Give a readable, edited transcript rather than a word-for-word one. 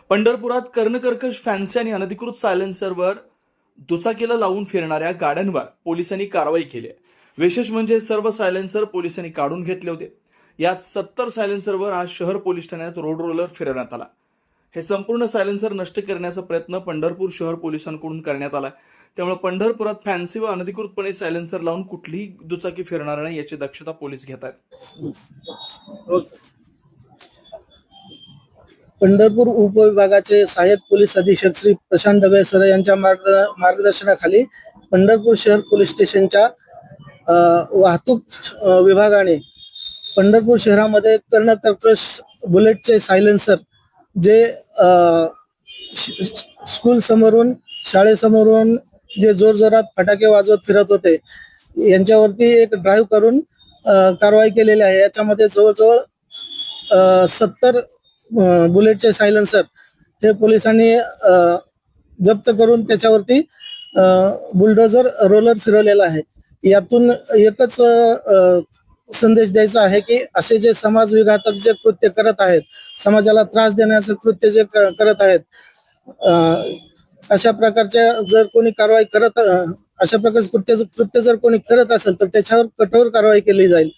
पंढरपुरात कर्णकर्कश फॅन्सी आणि अनधिकृत सायलेन्सरवर दुचाकीला लावून फिरणाऱ्या गाड्यांवर पोलिसांनी कारवाई केली आहे. विशेष म्हणजे सर्व सायलेन्सर पोलिसांनी काढून घेतले होते. यात 70 सायलेन्सरवर आज शहर पोलीस ठाण्यात रोड रोलर फिरवण्यात आला. हे संपूर्ण सायलेन्सर नष्ट करण्याचा प्रयत्न पंढरपूर शहर पोलिसांकडून करण्यात आला. त्यामुळे पंढरपुरात फॅन्सी व अनधिकृतपणे सायलेन्सर लावून कुठलीही दुचाकी फिरणार नाही याची दक्षता पोलीस घेत आहेत. पंढरपूर उपविभागाचे सहाय्यक पोलीस अधीक्षक श्री प्रशांत डबे सर यांच्या मार्गदर्शनाखाली पंढरपूर शहर पोलीस स्टेशनच्या वाहतूक विभागाने पंढरपूर शहरामध्ये कर्णकर्कश बुलेटचे सायलेन्सर जे स्कूल समोरून शाळेसमोरून जे जोरजोरात फटाके वाजवत फिरत होते यांच्यावरती एक ड्राईव्ह करून कारवाई केलेली आहे. याच्यामध्ये जवळजवळ 70 बुलेटचे सायलेन्सर हे पोलिसांनी जप्त करून त्याच्यावरती बुलडोजर रोलर फिरवलेला आहे. यातून एकच संदेश द्यायचा आहे की असे जे समाज विघातक जे कृत्य करत आहेत, समाजाला त्रास देण्याचं कृत्य जे करत आहेत, अशा प्रकारच्या जर कोणी कारवाई करत अशा प्रकारचे कृत्य जर कोणी करत असेल तर त्याच्यावर कठोर कारवाई केली जाईल.